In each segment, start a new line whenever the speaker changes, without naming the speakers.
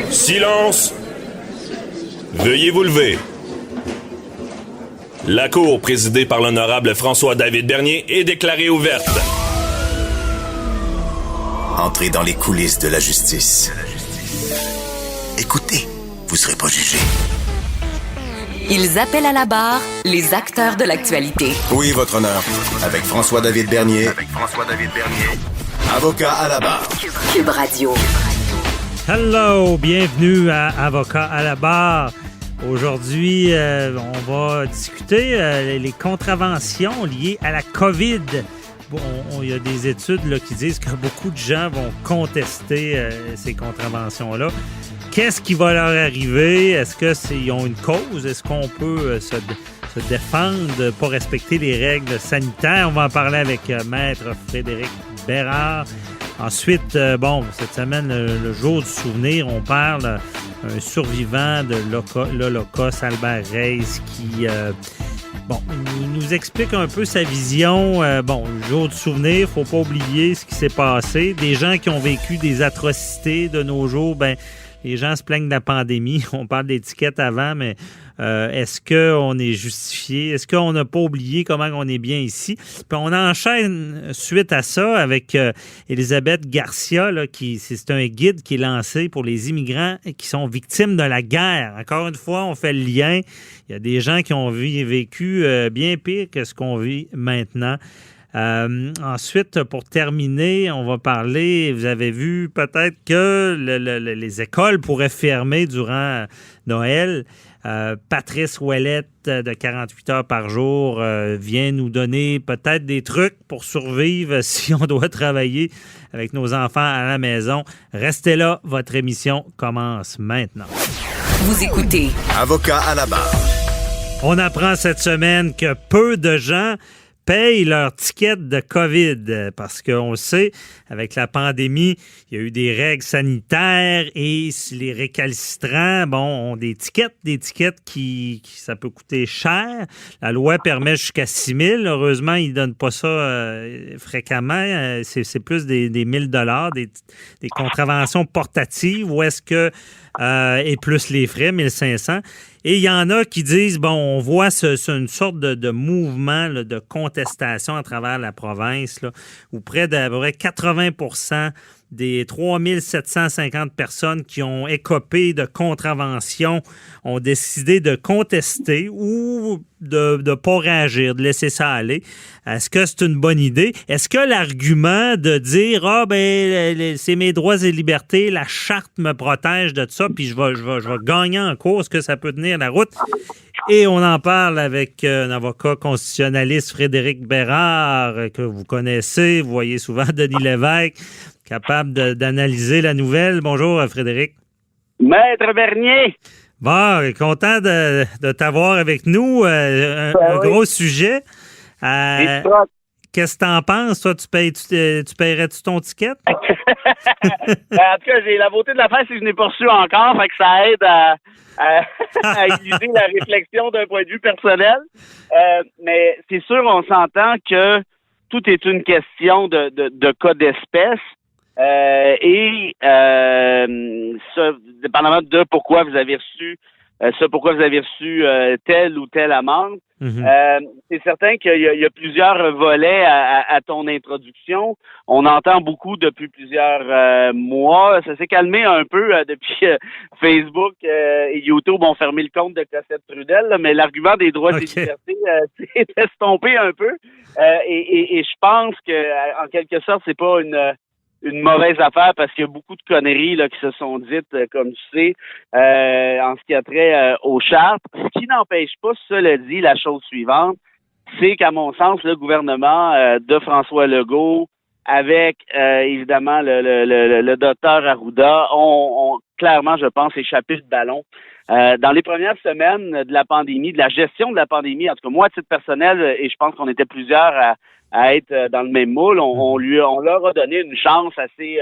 Silence! Veuillez vous lever. La cour, présidée par l'honorable François-David Bernier, est déclarée ouverte.
Entrez dans les coulisses de la justice. Écoutez, vous serez pas jugé.
Ils appellent à la barre les acteurs de l'actualité.
Oui, votre honneur. Avec François-David Bernier. Avocat à la barre.
Cube Radio.
Hello, bienvenue à Avocat à la barre. Aujourd'hui, on va discuter les contraventions liées à la COVID. Bon, il y a des études là, qui disent que beaucoup de gens vont contester ces contraventions-là. Qu'est-ce qui va leur arriver? Est-ce qu'ils ont une cause? Est-ce qu'on peut se défendre pour respecter les règles sanitaires? On va en parler avec Maître Frédéric Bérard. Ensuite, cette semaine, le jour du souvenir, on parle d'un survivant de l'Holocauste, Albert Reyes, qui il nous explique un peu sa vision. Le jour du souvenir, il ne faut pas oublier ce qui s'est passé. Des gens qui ont vécu des atrocités de nos jours, les gens se plaignent de la pandémie. On parle d'étiquette avant, mais est-ce qu'on est justifié? Est-ce qu'on n'a pas oublié comment on est bien ici? Puis on enchaîne suite à ça avec Elisabeth Garcia, là, c'est un guide qui est lancé pour les immigrants qui sont victimes de la guerre. Encore une fois, on fait le lien. Il y a des gens qui ont vécu bien pire que ce qu'on vit maintenant. Ensuite, pour terminer, on va parler, vous avez vu peut-être que les écoles pourraient fermer durant Noël. Patrice Ouellette, de 48 heures par jour, vient nous donner peut-être des trucs pour survivre si on doit travailler avec nos enfants à la maison. Restez là, votre émission commence maintenant.
Vous écoutez
Avocat à la barre.
On apprend cette semaine que peu de gens payent leur ticket de COVID parce qu'on le sait, avec la pandémie, il y a eu des règles sanitaires et les récalcitrants, ont des tickets qui ça peut coûter cher. La loi permet jusqu'à 6 000. Heureusement, ils ne donnent pas ça fréquemment. C'est plus des 1 000 $, des contraventions portatives où est-ce que et plus les frais, 1 500. Et il y en a qui disent, on voit une sorte de mouvement là, de contestation à travers la province, là, où près d'à peu près 80% des 3 750 personnes qui ont écopé de contraventions ont décidé de contester ou de ne pas réagir, de laisser ça aller. Est-ce que c'est une bonne idée? Est-ce que l'argument de dire c'est mes droits et libertés, la charte me protège de ça, puis je vais gagner en cours, est-ce que ça peut tenir la route? Et on en parle avec un avocat constitutionnaliste, Frédéric Bérard, que vous connaissez, vous voyez souvent Denis Lévesque, capable d'analyser la nouvelle. Bonjour, Frédéric.
Maître Bernier.
Bon, content de t'avoir avec nous. Un gros sujet. Qu'est-ce que t'en penses, toi? Tu paierais-tu ton ticket?
En tout cas, j'ai la beauté de la fête, c'est que je n'ai pas reçu encore, fait que ça aide à utiliser la réflexion d'un point de vue personnel. Mais c'est sûr, on s'entend que tout est une question de cas d'espèce. Dépendamment de pourquoi vous avez reçu telle ou telle amende. Mm-hmm. C'est certain qu'il y a plusieurs volets à ton introduction. On entend beaucoup depuis plusieurs mois. Ça s'est calmé un peu depuis Facebook et YouTube ont fermé le compte de Cossette Trudel, là, mais l'argument des droits et des libertés s'est estompé un peu. Et je pense que en quelque sorte, c'est pas une mauvaise affaire parce qu'il y a beaucoup de conneries là, qui se sont dites, comme tu sais, en ce qui a trait aux chartes. Ce qui n'empêche pas, cela dit, la chose suivante, c'est qu'à mon sens, le gouvernement de François Legault, avec évidemment le docteur Arruda, ont clairement, je pense, échappé le ballon. Dans les premières semaines de la pandémie, de la gestion de la pandémie, en tout cas moi, à titre personnel, et je pense qu'on était plusieurs à être dans le même moule, on leur a donné une chance assez...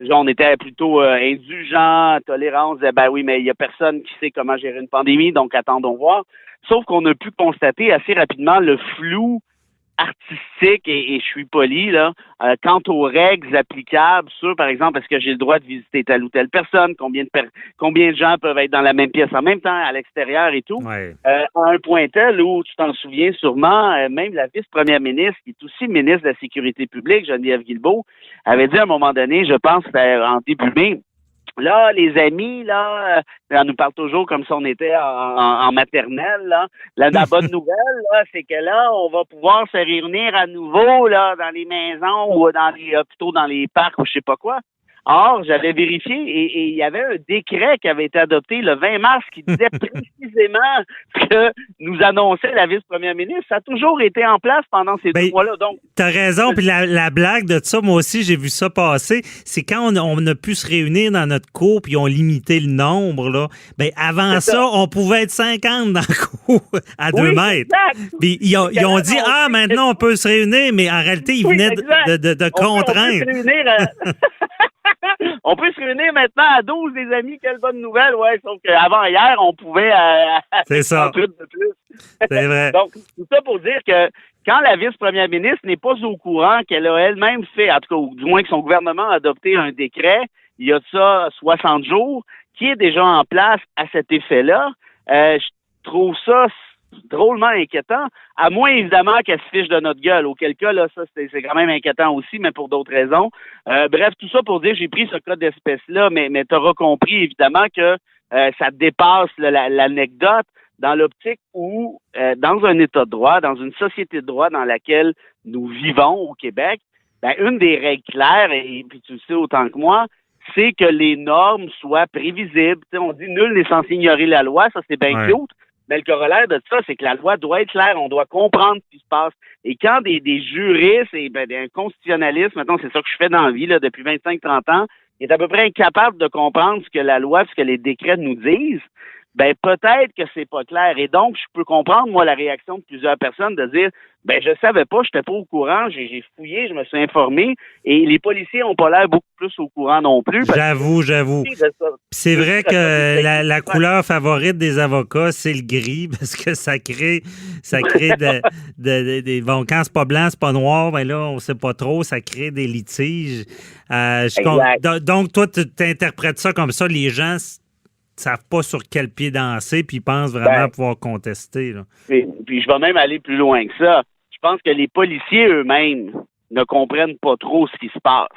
on était plutôt indulgents, tolérants, on disait, oui, mais il y a personne qui sait comment gérer une pandémie, donc attendons voir. Sauf qu'on a pu constater assez rapidement le flou artistique et je suis poli là. Quant aux règles applicables sur, par exemple, est-ce que j'ai le droit de visiter telle ou telle personne, combien de gens peuvent être dans la même pièce en même temps, à l'extérieur et tout.
Ouais.
À un point tel où, tu t'en souviens sûrement, même la vice-première ministre, qui est aussi ministre de la Sécurité publique, Geneviève Guilbeault, avait dit à un moment donné, je pense c'était en début mai, là, les amis, là, on nous parle toujours comme si on était en maternelle, là. La bonne nouvelle, là, c'est que là, on va pouvoir se réunir à nouveau, là, dans les maisons ou plutôt dans les parcs ou je sais pas quoi. Or, j'avais vérifié et il y avait un décret qui avait été adopté le 20 mars qui disait précisément ce que nous annonçait la vice-première ministre. Ça a toujours été en place pendant ces 2 mois-là. Donc,
t'as raison. Puis la blague de ça, moi aussi, j'ai vu ça passer. C'est quand on a pu se réunir dans notre cour puis on limité le nombre, là. Ben, avant ça, on pouvait être 50 dans le cour à 2 mètres.
Exact.
Puis ils ont dit, maintenant on peut se réunir, mais en réalité, ils venaient de contraindre.
On peut se réunir maintenant à 12, les amis. Quelle bonne nouvelle, ouais. Sauf qu'avant hier, on pouvait
c'est ça.
de plus.
C'est vrai.
Donc, tout ça pour dire que quand la vice-première ministre n'est pas au courant qu'elle a elle-même fait, en tout cas, ou du moins que son gouvernement a adopté un décret, il y a de ça 60 jours, qui est déjà en place à cet effet-là, je trouve ça drôlement inquiétant, à moins évidemment qu'elle se fiche de notre gueule, auquel cas, là, ça, c'est quand même inquiétant aussi, mais pour d'autres raisons. Bref, tout ça pour dire, j'ai pris ce cas d'espèce-là, mais tu auras compris évidemment que ça dépasse l'anecdote dans l'optique où, dans un État de droit, dans une société de droit dans laquelle nous vivons au Québec, ben, une des règles claires, et puis tu le sais autant que moi, c'est que les normes soient prévisibles. T'sais, on dit nul n'est censé ignorer la loi, ça c'est bien cute. Mais le corollaire de ça, c'est que la loi doit être claire, on doit comprendre ce qui se passe. Et quand des juristes et un constitutionnaliste, maintenant c'est ça que je fais dans la vie là, depuis 25-30 ans, est à peu près incapable de comprendre ce que la loi, ce que les décrets nous disent, ben peut-être que c'est pas clair. Et donc, je peux comprendre, moi, la réaction de plusieurs personnes de dire, ben je savais pas, j'étais pas au courant, j'ai fouillé, je me suis informé, et les policiers ont pas l'air beaucoup plus au courant non plus.
J'avoue. C'est vrai que la couleur favorite des avocats, c'est le gris, parce que ça crée bon, quand c'est pas blanc, c'est pas noir, ben là, on sait pas trop, ça crée des litiges. Donc, toi, tu t'interprètes ça comme ça, les gens savent pas sur quel pied danser, puis ils pensent vraiment pouvoir contester. Là.
Puis je vais même aller plus loin que ça. Je pense que les policiers eux-mêmes ne comprennent pas trop ce qui se passe.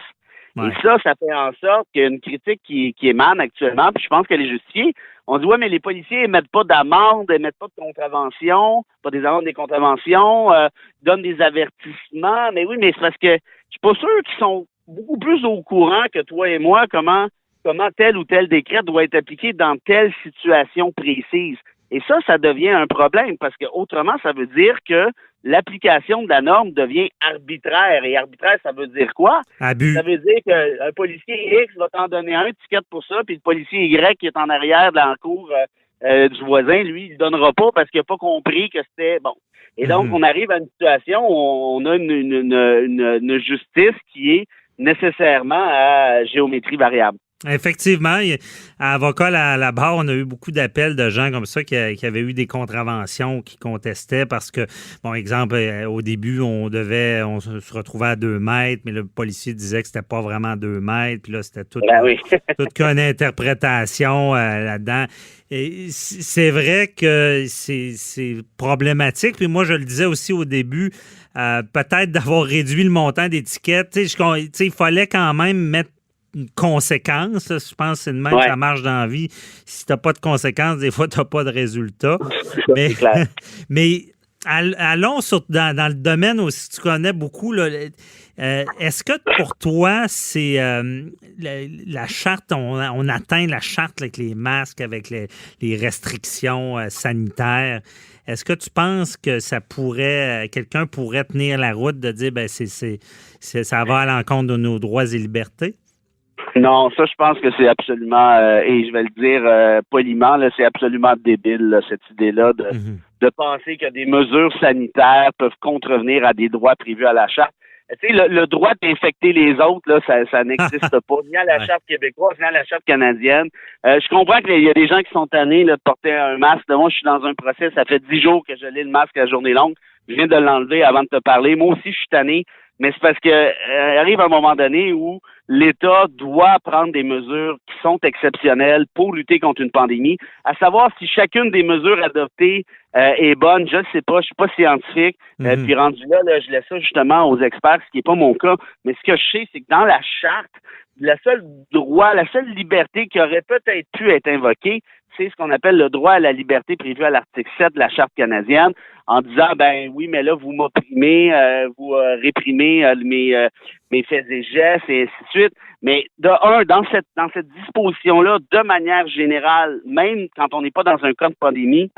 Ouais. Et ça fait en sorte qu'il y a une critique qui émane actuellement, puis je pense qu'elle est justifiée. On dit, ouais, mais les policiers émettent pas d'amende, émettent pas de contravention, pas des amendes, des contraventions, donnent des avertissements. Mais oui, mais c'est parce que je suis pas sûr qu'ils sont beaucoup plus au courant que toi et moi comment tel ou tel décret doit être appliqué dans telle situation précise. Et ça devient un problème parce que autrement, ça veut dire que l'application de la norme devient arbitraire. Et arbitraire, ça veut dire quoi?
Abus.
Ça veut dire qu'un policier X va t'en donner un ticket pour ça, puis le policier Y qui est en arrière dans la cour du voisin, lui, il ne donnera pas parce qu'il n'a pas compris que c'était bon. Et donc, on arrive à une situation où on a une justice qui est nécessairement à géométrie variable.
Effectivement, à Avocat à la barre, on a eu beaucoup d'appels de gens comme ça qui avaient eu des contraventions, qui contestaient parce que, bon, exemple, au début, on se retrouvait à 2 mètres, mais le policier disait que c'était pas vraiment 2 mètres, puis là, c'était toute qu'une interprétation là-dedans. Et c'est vrai que c'est problématique, puis moi, je le disais aussi au début, peut-être d'avoir réduit le montant d'étiquettes. Tu sais, il fallait quand même mettre une conséquence. Là, je pense que c'est de même que ça marche dans la vie. Si tu n'as pas de conséquences, des fois, tu n'as pas de résultat. Mais allons dans le domaine aussi, tu connais beaucoup. Là, est-ce que pour toi, c'est la charte, on atteint la charte avec les masques, avec les restrictions sanitaires? Est-ce que tu penses que quelqu'un pourrait tenir la route de dire ça va à l'encontre de nos droits et libertés?
Non, ça, je pense que c'est absolument, et je vais le dire poliment, là, c'est absolument débile, là, cette idée-là de penser que des mesures sanitaires peuvent contrevenir à des droits prévus à la Charte. tu sais, le droit d'infecter les autres, là, ça n'existe pas, ni à la Charte québécoise, ni à la Charte canadienne. Je comprends qu'il y a des gens qui sont tannés là, de porter un masque. Moi, je suis dans un procès, ça fait 10 jours que je lis le masque à la journée longue. Je viens de l'enlever avant de te parler. Moi aussi, je suis tanné. Mais c'est parce que arrive un moment donné où l'État doit prendre des mesures qui sont exceptionnelles pour lutter contre une pandémie. À savoir si chacune des mesures adoptées est bonne, je ne sais pas, je suis pas scientifique. Puis rendu là, je laisse ça justement aux experts, ce qui n'est pas mon cas. Mais ce que je sais, c'est que dans la charte, la seule liberté qui aurait peut-être pu être invoquée, c'est ce qu'on appelle le droit à la liberté prévu à l'article 7 de la Charte canadienne, en disant, ben oui, mais là, vous m'opprimez, vous réprimez mes faits et gestes, et ainsi de suite. Mais dans cette disposition-là, de manière générale, même quand on n'est pas dans un cas de pandémie,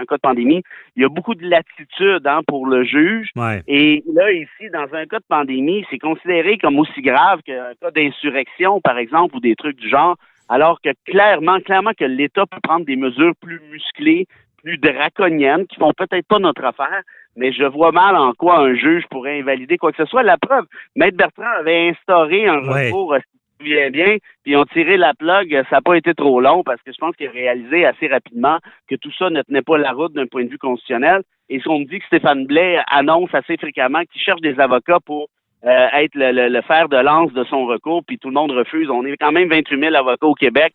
il y a beaucoup de latitude pour le juge.
Ouais.
Et là, ici, dans un cas de pandémie, c'est considéré comme aussi grave qu'un cas d'insurrection, par exemple, ou des trucs du genre, alors que clairement que l'État peut prendre des mesures plus musclées, plus draconiennes, qui font peut-être pas notre affaire, mais je vois mal en quoi un juge pourrait invalider quoi que ce soit. La preuve, Maître Bertrand avait instauré un recours, si tu te souviens bien, puis ils ont tiré la plug, ça n'a pas été trop long, parce que je pense qu'il a réalisé assez rapidement que tout ça ne tenait pas la route d'un point de vue constitutionnel. Et ce qu'on me dit que Stéphane Blais annonce assez fréquemment qu'il cherche des avocats pour être le fer de lance de son recours, puis tout le monde refuse. On est quand même 28 000 avocats au Québec.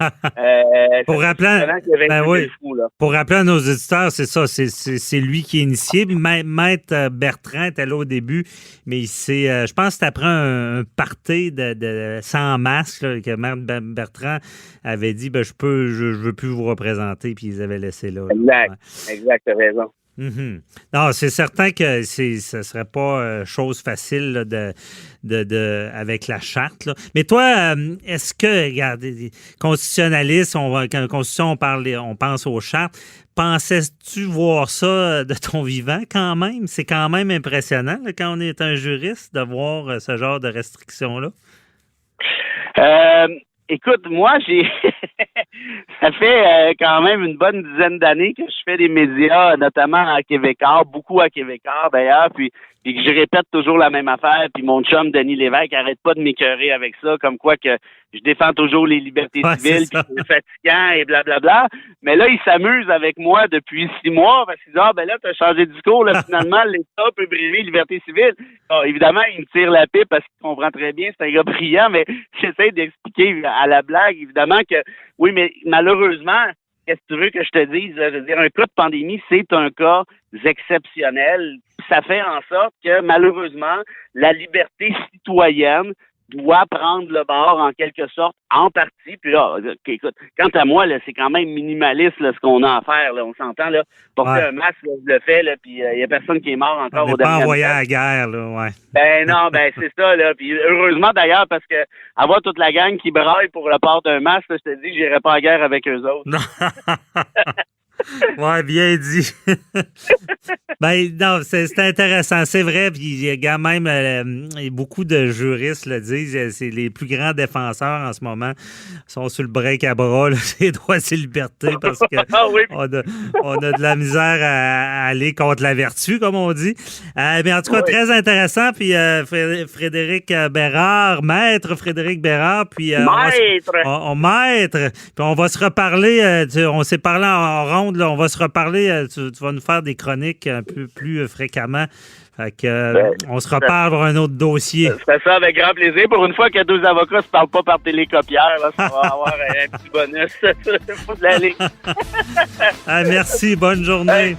Pour rappeler à nos auditeurs, c'est ça, c'est lui qui est initié. Maître Bertrand était là au début, mais je pense que c'est après un party de sans masque là, que Maître Bertrand avait dit, je veux plus vous représenter, puis ils avaient laissé là.
Exact, t'as raison.
Mm-hmm. Non, c'est certain que ce serait pas chose facile là, avec la charte. Là. Mais toi, est-ce que, regarde, constitutionnaliste, quand Constitution, on pense aux chartes, pensais-tu voir ça de ton vivant quand même? C'est quand même impressionnant là, quand on est un juriste de voir ce genre de restrictions-là.
Écoute, moi, ça fait quand même une bonne dizaine d'années que je fais des médias, notamment à Québécois, beaucoup à Québécois d'ailleurs, puis que je répète toujours la même affaire, puis mon chum Denis Lévesque arrête pas de m'écœurer avec ça, comme quoi que je défends toujours les libertés civiles, puis c'est fatigant et blablabla. Mais là, il s'amuse avec moi depuis 6 mois, parce qu'il dit, là, t'as changé de discours, là, finalement, l'État peut briser les libertés civiles. Alors, évidemment, il me tire la pipe parce qu'il comprend très bien, c'est un gars brillant, mais j'essaie d'expliquer à la blague, évidemment, que oui, mais malheureusement, qu'est-ce que tu veux que je te dise? Je veux dire, un cas de pandémie, c'est un cas exceptionnel. Ça fait en sorte que, malheureusement, la liberté citoyenne doit prendre le bord, en quelque sorte, en partie. Puis là, écoute, quant à moi, là, c'est quand même minimaliste là, ce qu'on a à faire. Là, on s'entend, là. Porter un masque, là, je le fais, là, puis il y a personne qui est mort encore au dernier.
Pas envoyé à la guerre, là, ouais.
C'est ça, là. Puis heureusement, d'ailleurs, parce que avoir toute la gang qui braille pour le port d'un masque, là, je te dis que j'irai pas à guerre avec eux autres.
Ouais, bien dit. Non, c'est intéressant, c'est vrai. Puis il y a quand même beaucoup de juristes le disent, c'est les plus grands défenseurs en ce moment sont sur le break à bras, là, c'est droits et libertés, parce que on a de la misère à aller contre la vertu, comme on dit. Mais en tout cas, très intéressant. Puis Frédéric Bérard, maître Frédéric Bérard, puis maître. Puis on va se reparler. On s'est parlé en ronde. Là, on va se reparler. Tu vas nous faire des chroniques un peu plus fréquemment. Fait que, on se reparle pour un autre dossier.
C'est ça, avec grand plaisir. Pour une fois que 2 avocats ne se parlent pas par télécopière, là, ça va avoir un petit bonus. Faut de l'aller.
Merci, bonne journée.